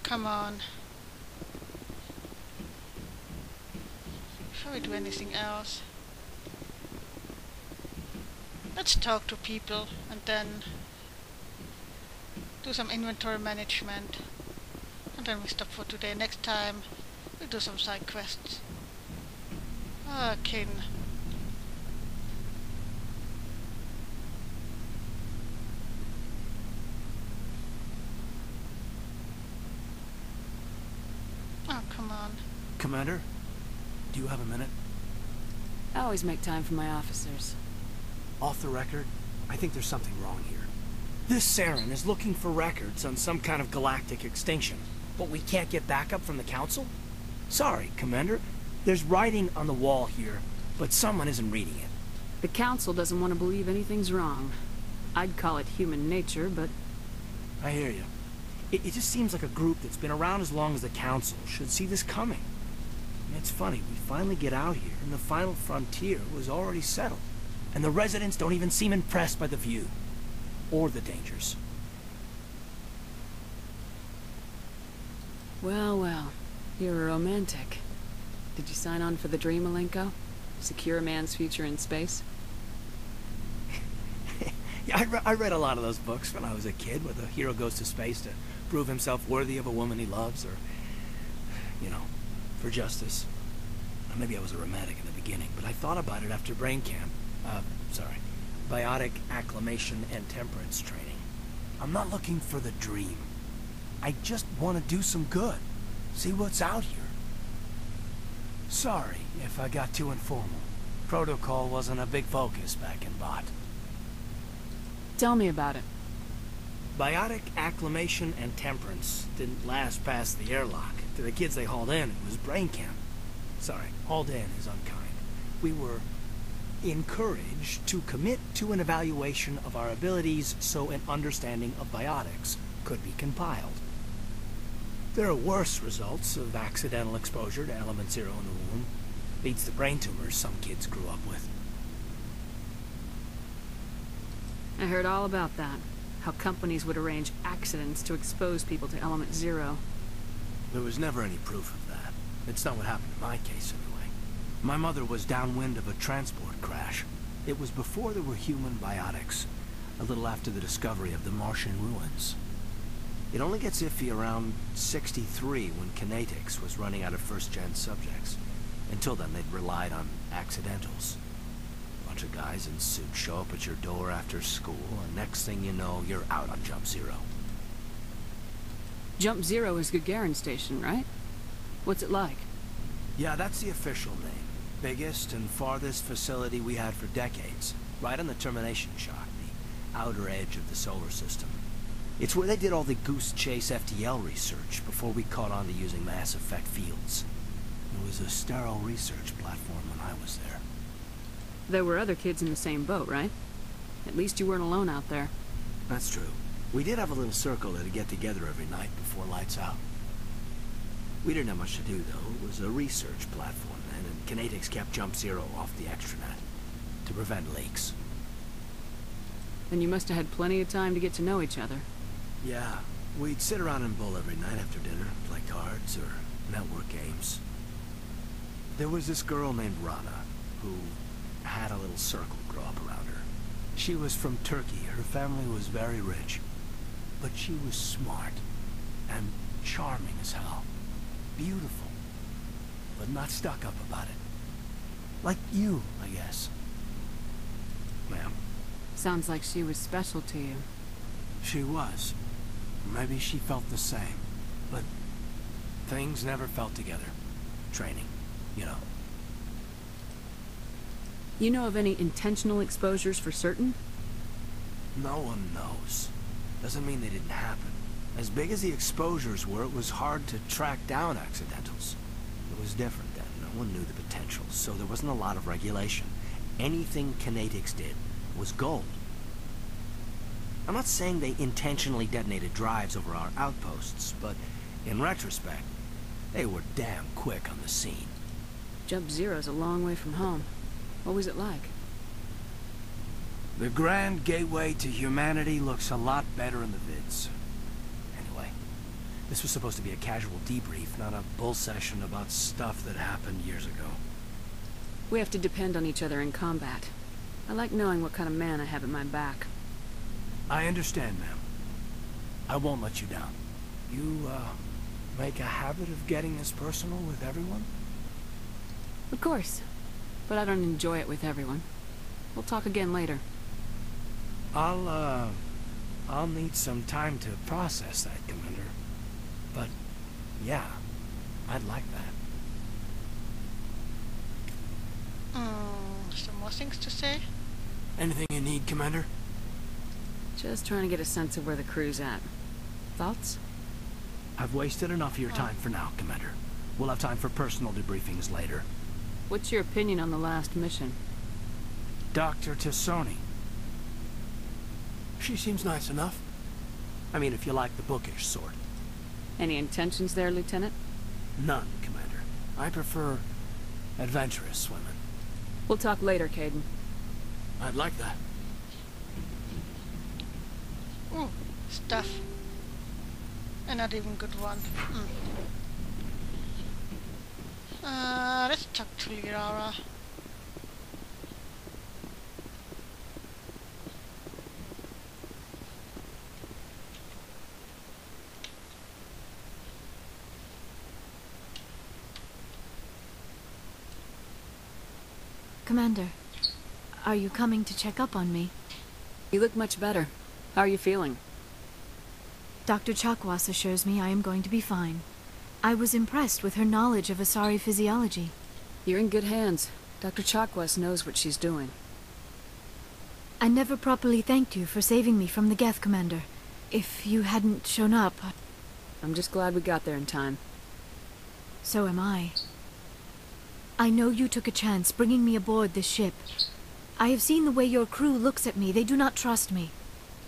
Come on. Shall we do anything else? Let's talk to people and then do some inventory management. And then we stop for today. Next time we'll do some side quests. Kin. Oh, come on. Commander, do you have a minute? I always make time for my officers. Off the record, I think there's something wrong here. This Saren is looking for records on some kind of galactic extinction, but we can't get backup from the Council? Sorry, Commander. There's writing on the wall here, but someone isn't reading it. The Council doesn't want to believe anything's wrong. I'd call it human nature, but... I hear you. It just seems like a group that's been around as long as the Council should see this coming. And it's funny, we finally get out here, and the final frontier was already settled. And the residents don't even seem impressed by the view. Or the dangers. Well, well. You're a romantic. Did you sign on for the dream, Malenko? Secure a man's future in space? Yeah, I read a lot of those books when I was a kid, where the hero goes to space to prove himself worthy of a woman he loves, or, you know, for justice. Maybe I was a romantic in the beginning, but I thought about it after brain camp. Biotic acclimation and temperance training. I'm not looking for the dream. I just want to do some good. See what's out here. Sorry if I got too informal. Protocol wasn't a big focus back in Bot. Tell me about it. Biotic acclimation and temperance didn't last past the airlock. To the kids they hauled in, it was brain camp. Sorry, hauled in is unkind. We were encouraged to commit to an evaluation of our abilities so an understanding of biotics could be compiled. There are worse results of accidental exposure to element zero in the womb. Beats the brain tumors some kids grew up with. I heard all about that. How companies would arrange accidents to expose people to element zero. There was never any proof of that. It's not what happened in my case, anyway. My mother was downwind of a transport crash. It was before there were human biotics, a little after the discovery of the Martian ruins. It only gets iffy around 63 when kinetics was running out of first-gen subjects. Until then, they'd relied on accidentals. A bunch of guys in suits show up at your door after school, and next thing you know, you're out on Jump Zero. Jump Zero is Gagarin Station, right? What's it like? Yeah, that's the official name. Biggest and farthest facility we had for decades. Right on the termination shock, the outer edge of the solar system. It's where they did all the Goose Chase FTL research before we caught on to using mass effect fields. It was a sterile research platform when I was there. There were other kids in the same boat, right? At least you weren't alone out there. That's true. We did have a little circle to get together every night before lights out. We didn't have much to do, though. It was a research platform then, and kinetics kept Jump Zero off the extranet to prevent leaks. Then you must have had plenty of time to get to know each other. Yeah, we'd sit around and bowl every night after dinner, play cards or network games. There was this girl named Rana, who had a little circle grow up around her. She was from Turkey. Her family was very rich. But she was smart and charming as hell. Beautiful, but not stuck up about it. Like you, I guess. Ma'am. Sounds like she was special to you. She was. Maybe she felt the same. But things never felt together. Training, you know. You know of any intentional exposures for certain? No one knows. Doesn't mean they didn't happen. As big as the exposures were, it was hard to track down accidentals. It was different then. No one knew the potential, so there wasn't a lot of regulation. Anything kinetics did was gold. I'm not saying they intentionally detonated drives over our outposts, but in retrospect, they were damn quick on the scene. Jump Zero's a long way from home. What was it like? The grand gateway to humanity looks a lot better in the vids. Anyway, This was supposed to be a casual debrief, not a bull session about stuff that happened years ago. We have to depend on each other in combat. I like knowing what kind of man I have at my back. I understand, ma'am. I won't let you down. You, make a habit of getting this personal with everyone? Of course. But I don't enjoy it with everyone. We'll talk again later. I'll need some time to process that, Commander. But, yeah, I'd like that. Some more things to say? Anything you need, Commander? Just trying to get a sense of where the crew's at. Thoughts? I've wasted enough of your time for now, Commander. We'll have time for personal debriefings later. What's your opinion on the last mission? Dr. Tassoni. She seems nice enough. I mean, if you like the bookish sort. Any intentions there, Lieutenant? None, Commander. I prefer adventurous women. We'll talk later, Caden. I'd like that. Ooh, stuff. And not even good one. Let's talk to Liara. Commander, are you coming to check up on me? You look much better. How are you feeling? Dr. Chakwas assures me I am going to be fine. I was impressed with her knowledge of Asari physiology. You're in good hands. Dr. Chakwas knows what she's doing. I never properly thanked you for saving me from the Geth, Commander. If you hadn't shown up... I'm just glad we got there in time. So am I. I know you took a chance bringing me aboard this ship. I have seen the way your crew looks at me. They do not trust me.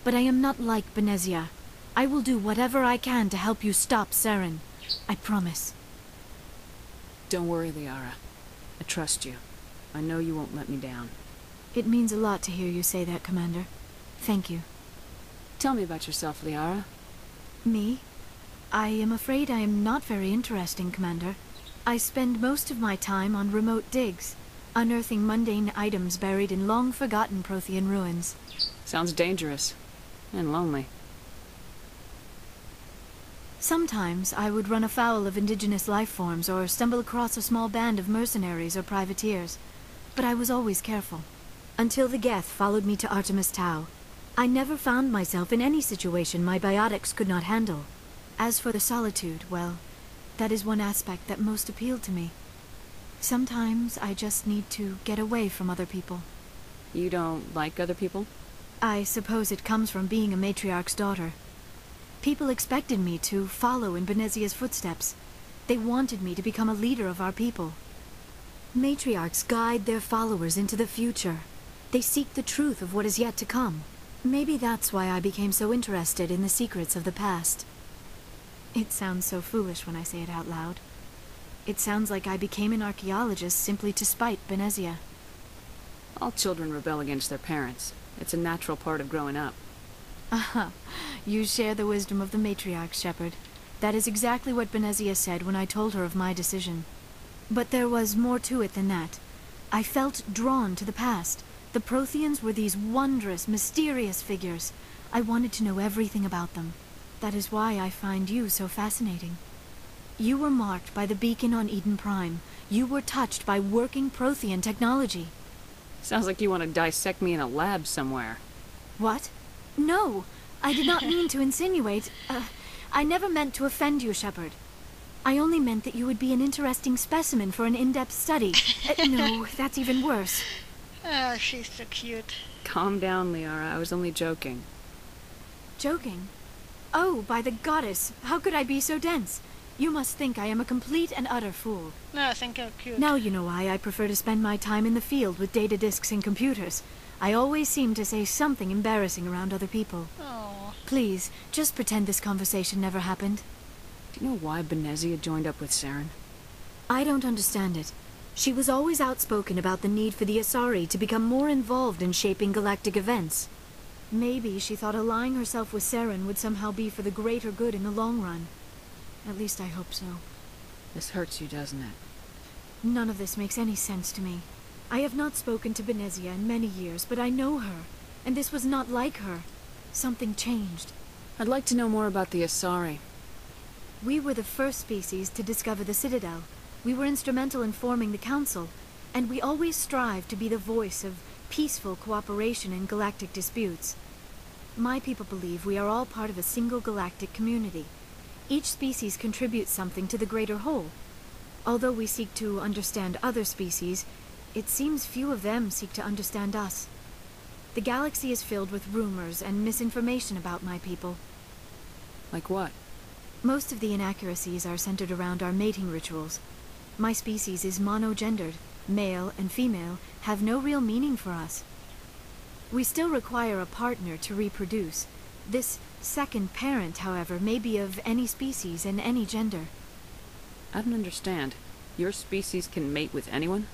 But I am not like Benezia. I will do whatever I can to help you stop Saren. I promise. Don't worry, Liara. I trust you. I know you won't let me down. It means a lot to hear you say that, Commander. Thank you. Tell me about yourself, Liara. Me? I am afraid I am not very interesting, Commander. I spend most of my time on remote digs, unearthing mundane items buried in long-forgotten Prothean ruins. Sounds dangerous. And lonely. Sometimes I would run afoul of indigenous life forms or stumble across a small band of mercenaries or privateers. But I was always careful. Until the Geth followed me to Artemis Tau. I never found myself in any situation my biotics could not handle. As for the solitude, well, that is one aspect that most appealed to me. Sometimes I just need to get away from other people. You don't like other people? I suppose it comes from being a matriarch's daughter. People expected me to follow in Benezia's footsteps. They wanted me to become a leader of our people. Matriarchs guide their followers into the future. They seek the truth of what is yet to come. Maybe that's why I became so interested in the secrets of the past. It sounds so foolish when I say it out loud. It sounds like I became an archaeologist simply to spite Benezia. All children rebel against their parents. It's a natural part of growing up. Aha, you share the wisdom of the matriarch, Shepard. That is exactly what Benezia said when I told her of my decision. But there was more to it than that. I felt drawn to the past. The Protheans were these wondrous, mysterious figures. I wanted to know everything about them. That is why I find you so fascinating. You were marked by the beacon on Eden Prime. You were touched by working Prothean technology. Sounds like you want to dissect me in a lab somewhere. What? No, I did not mean to insinuate. I never meant to offend you, Shepard. I only meant that you would be an interesting specimen for an in-depth study. No, that's even worse. Ah, she's so cute. Calm down, Liara. I was only joking. Joking? Oh, by the goddess, how could I be so dense? You must think I am a complete and utter fool. No, I think you're cute. Now you know why I prefer to spend my time in the field with data disks and computers. I always seem to say something embarrassing around other people. Oh. Please, just pretend this conversation never happened. Do you know why Benezia joined up with Saren? I don't understand it. She was always outspoken about the need for the Asari to become more involved in shaping galactic events. Maybe she thought allying herself with Saren would somehow be for the greater good in the long run. At least I hope so. This hurts you, doesn't it? None of this makes any sense to me. I have not spoken to Benezia in many years, but I know her. And this was not like her. Something changed. I'd like to know more about the Asari. We were the first species to discover the Citadel. We were instrumental in forming the Council, and we always strive to be the voice of peaceful cooperation in galactic disputes. My people believe we are all part of a single galactic community. Each species contributes something to the greater whole. Although we seek to understand other species, it seems few of them seek to understand us. The galaxy is filled with rumors and misinformation about my people. Like what? Most of the inaccuracies are centered around our mating rituals. My species is monogendered. Male and female have no real meaning for us. We still require a partner to reproduce. This second parent, however, may be of any species and any gender. I don't understand. Your species can mate with anyone?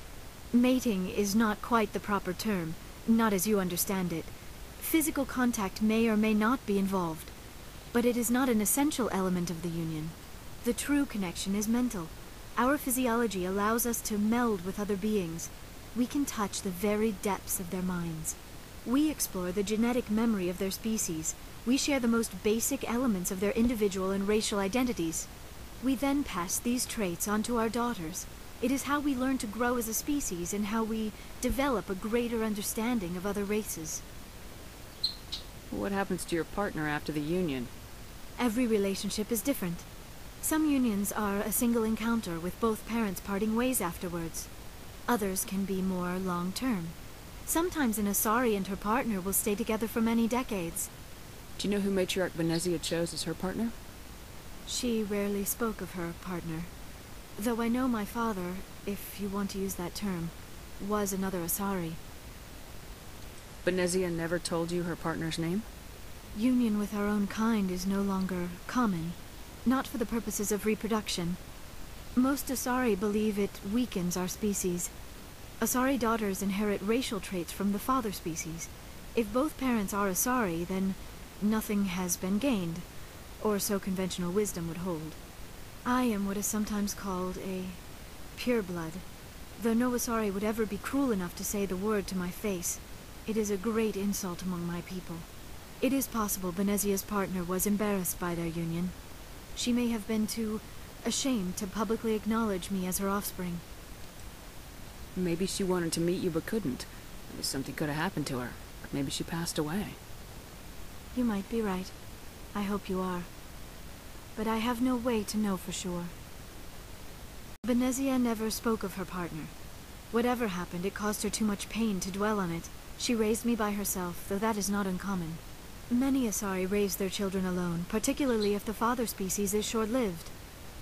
Mating is not quite the proper term, not as you understand it. Physical contact may or may not be involved, but it is not an essential element of the union. The true connection is mental. Our physiology allows us to meld with other beings. We can touch the very depths of their minds. We explore the genetic memory of their species. We share the most basic elements of their individual and racial identities. We then pass these traits on to our daughters. It is how we learn to grow as a species and how we develop a greater understanding of other races. What happens to your partner after the union? Every relationship is different. Some unions are a single encounter with both parents parting ways afterwards. Others can be more long-term. Sometimes an Asari and her partner will stay together for many decades. Do you know who Matriarch Benezia chose as her partner? She rarely spoke of her partner. Though I know my father, if you want to use that term, was another Asari. Benezia never told you her partner's name? Union with our own kind is no longer common. Not for the purposes of reproduction. Most Asari believe it weakens our species. Asari daughters inherit racial traits from the father species. If both parents are Asari, then nothing has been gained, or so conventional wisdom would hold. I am what is sometimes called a pureblood, though no Asari would ever be cruel enough to say the word to my face. It is a great insult among my people. It is possible Benezia's partner was embarrassed by their union. She may have been too ashamed to publicly acknowledge me as her offspring. Maybe she wanted to meet you but couldn't. Maybe something could have happened to her. Or maybe she passed away. You might be right. I hope you are. But I have no way to know for sure. Benezia never spoke of her partner. Whatever happened, it caused her too much pain to dwell on it. She raised me by herself, though that is not uncommon. Many Asari raise their children alone, particularly if the father species is short-lived.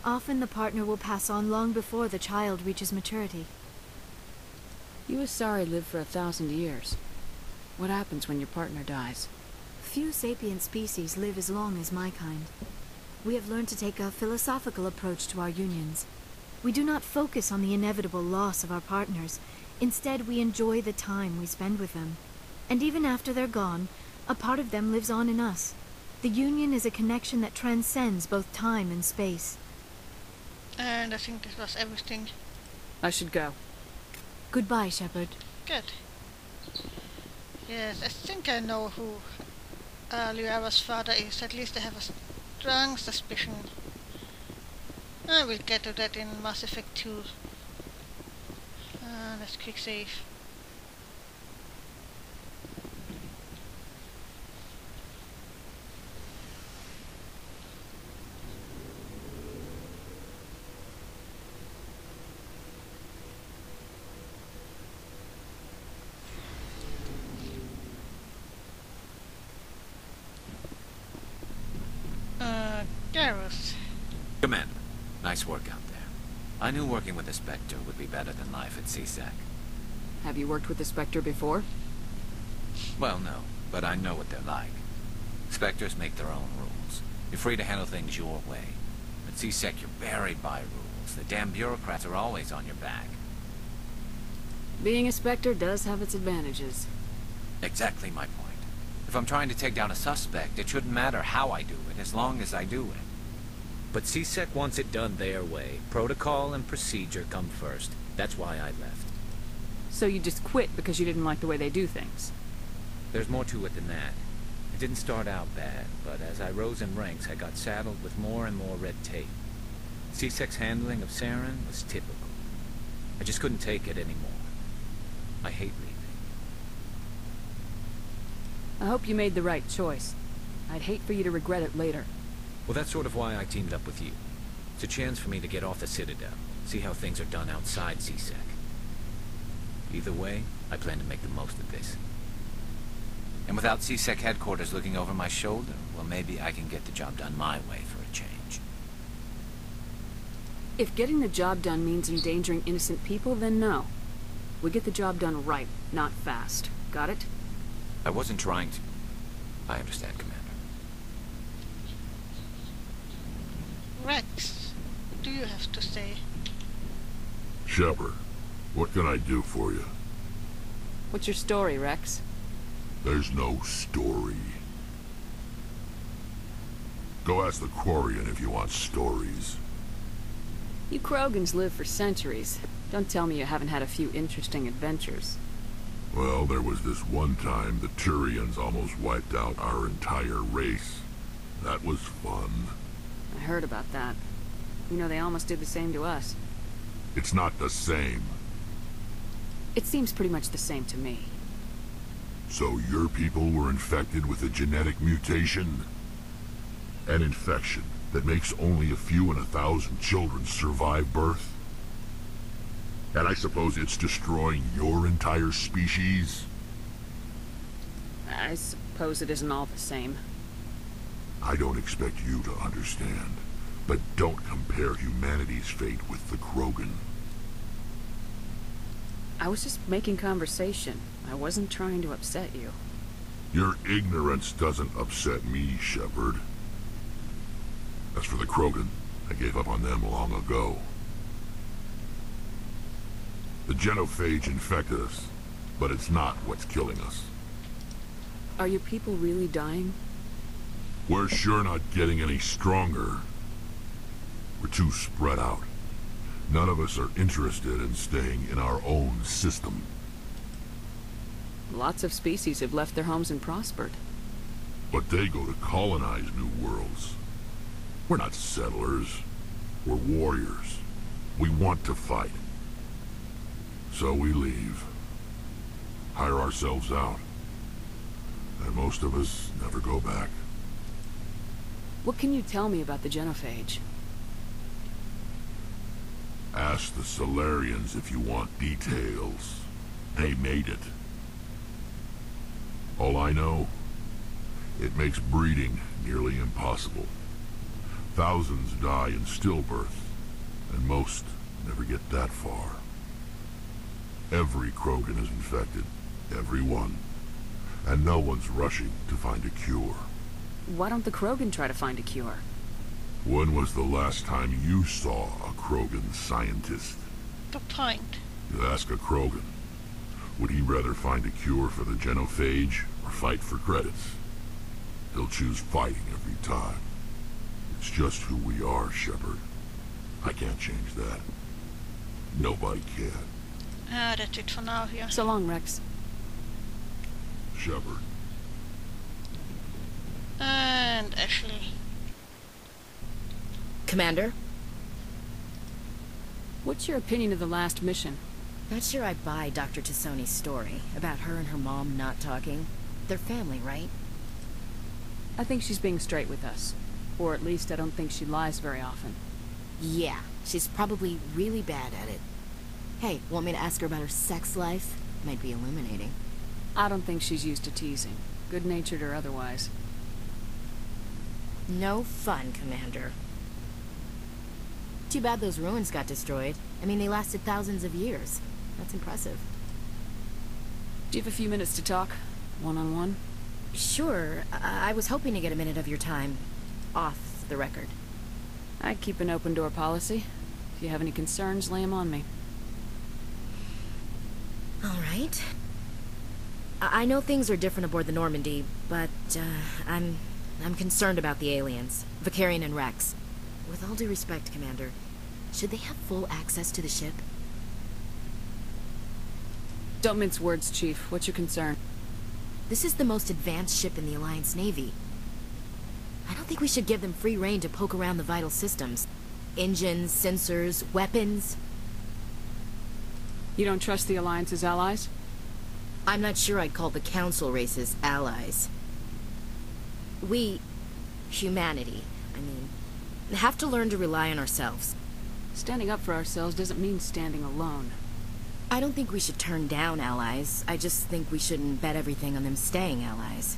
Often the partner will pass on long before the child reaches maturity. You Asari live for 1,000 years. What happens when your partner dies? Few sapient species live as long as my kind. We have learned to take a philosophical approach to our unions. We do not focus on the inevitable loss of our partners. Instead, we enjoy the time we spend with them. And even after they're gone, a part of them lives on in us. The union is a connection that transcends both time and space. And I think this was everything. I should go. Goodbye, Shepard. Good. Yes, I think I know who Lyra's father is. At least I have a strong suspicion. I will get to that in Mass Effect 2. Let's quick save. Gareth. Come in. Nice work out there. I knew working with the Spectre would be better than life at CSEC. Have you worked with the Spectre before? Well, no, but I know what they're like. Spectres make their own rules. You're free to handle things your way. At CSEC, you're buried by rules. The damn bureaucrats are always on your back. Being a Spectre does have its advantages. Exactly my point. If I'm trying to take down a suspect, it shouldn't matter how I do it, as long as I do it. But CSEC wants it done their way. Protocol and procedure come first. That's why I left. So you just quit because you didn't like the way they do things? There's more to it than that. It didn't start out bad, but as I rose in ranks, I got saddled with more and more red tape. CSEC's handling of Saren was typical. I just couldn't take it anymore. I hate leaving. I hope you made the right choice. I'd hate for you to regret it later. Well, that's sort of why I teamed up with you. It's a chance for me to get off the Citadel, see how things are done outside CSEC. Either way, I plan to make the most of this. And without CSEC headquarters looking over my shoulder, well, maybe I can get the job done my way for a change. If getting the job done means endangering innocent people, then no. We get the job done right, not fast. Got it? I wasn't trying to... I understand, Commander. Rex, what do you have to say? Shepard, what can I do for you? What's your story, Rex? There's no story. Go ask the Quarian if you want stories. You Krogans live for centuries. Don't tell me you haven't had a few interesting adventures. Well, there was this one time the Turians almost wiped out our entire race. That was fun. I heard about that. You know, they almost did the same to us. It's not the same. It seems pretty much the same to me. So your people were infected with a genetic mutation? An infection that makes only a few in 1,000 children survive birth? And I suppose it's destroying your entire species? I suppose it isn't all the same. I don't expect you to understand, but don't compare humanity's fate with the Krogan. I was just making conversation. I wasn't trying to upset you. Your ignorance doesn't upset me, Shepard. As for the Krogan, I gave up on them long ago. The genophage infected us, but it's not what's killing us. Are your people really dying? We're sure not getting any stronger. We're too spread out. None of us are interested in staying in our own system. Lots of species have left their homes and prospered. But they go to colonize new worlds. We're not settlers. We're warriors. We want to fight. So we leave. Hire ourselves out. And most of us never go back. What can you tell me about the genophage? Ask the Solarians if you want details. They made it. All I know, it makes breeding nearly impossible. Thousands die in stillbirth, and most never get that far. Every Krogan is infected, every one. And no one's rushing to find a cure. Why don't the Krogan try to find a cure? When was the last time you saw a Krogan scientist? The point. You ask a Krogan. Would he rather find a cure for the genophage or fight for credits? He'll choose fighting every time. It's just who we are, Shepard. I can't change that. Nobody can. That's it for now here. So long, Rex. Shepard. And Ashley. Commander? What's your opinion of the last mission? Not sure I buy Dr. Tassoni's story about her and her mom not talking. They're family, right? I think she's being straight with us. Or at least I don't think she lies very often. Yeah, she's probably really bad at it. Hey, want me to ask her about her sex life? Might be illuminating. I don't think she's used to teasing, good-natured or otherwise. No fun, Commander. Too bad those ruins got destroyed. I mean, they lasted thousands of years. That's impressive. Do you have a few minutes to talk? One-on-one? Sure. I was hoping to get a minute of your time. Off the record. I keep an open-door policy. If you have any concerns, lay them on me. All right. I know things are different aboard the Normandy, but I'm concerned about the aliens, Vicarian and Rex. With all due respect, Commander, should they have full access to the ship? Don't mince words, Chief. What's your concern? This is the most advanced ship in the Alliance Navy. I don't think we should give them free rein to poke around the vital systems. Engines, sensors, weapons. You don't trust the Alliance's allies? I'm not sure I'd call the Council races allies. We, humanity, have to learn to rely on ourselves. Standing up for ourselves doesn't mean standing alone. I don't think we should turn down allies. I just think we shouldn't bet everything on them staying allies.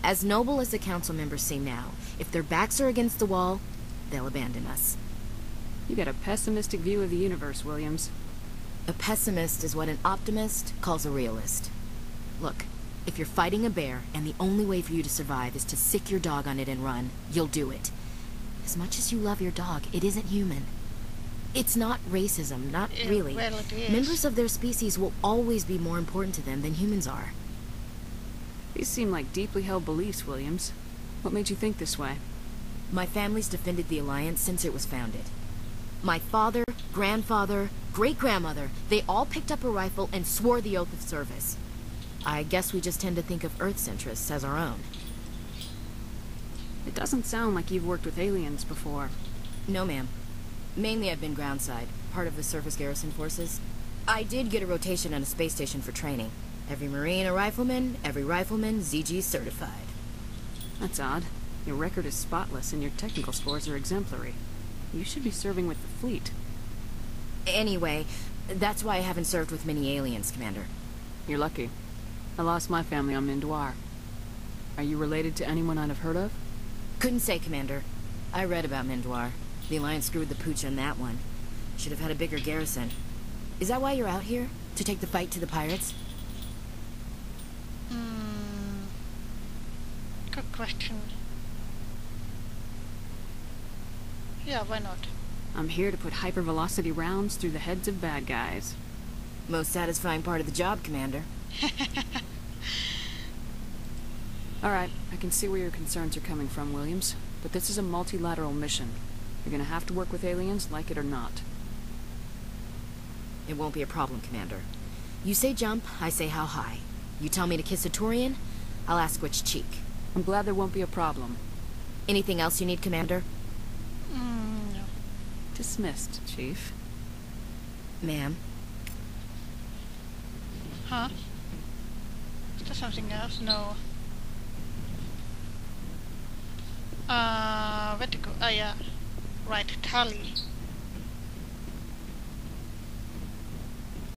As noble as the Council members seem now, if their backs are against the wall, they'll abandon us. You got a pessimistic view of the universe, Williams. A pessimist is what an optimist calls a realist. Look, if you're fighting a bear and the only way for you to survive is to sick your dog on it and run, you'll do it. As much as you love your dog, it isn't human. It's not racism, not really. Well, it is. Members of their species will always be more important to them than humans are. These seem like deeply held beliefs, Williams. What made you think this way? My family's defended the Alliance since it was founded. My father, grandfather, great-grandmother, they all picked up a rifle and swore the oath of service. I guess we just tend to think of Earth's interests as our own. It doesn't sound like you've worked with aliens before. No, ma'am. Mainly I've been groundside, part of the surface garrison forces. I did get a rotation on a space station for training. Every Marine a rifleman, every rifleman ZG certified. That's odd. Your record is spotless and your technical scores are exemplary. You should be serving with the fleet. Anyway, that's why I haven't served with many aliens, Commander. You're lucky. I lost my family on Mindoir. Are you related to anyone I'd have heard of? Couldn't say, Commander. I read about Mindoir. The Alliance screwed the pooch on that one. Should have had a bigger garrison. Is that why you're out here? To take the fight to the pirates? Good question. Yeah, why not? I'm here to put hypervelocity rounds through the heads of bad guys. Most satisfying part of the job, Commander. Alright, I can see where your concerns are coming from, Williams. But this is a multilateral mission. You're gonna have to work with aliens, like it or not. It won't be a problem, Commander. You say jump, I say how high. You tell me to kiss a Turian, I'll ask which cheek. I'm glad there won't be a problem. Anything else you need, Commander? No. Dismissed, Chief. Ma'am? Huh? Is there something else? No. Where to go? Oh yeah. Right, Tally.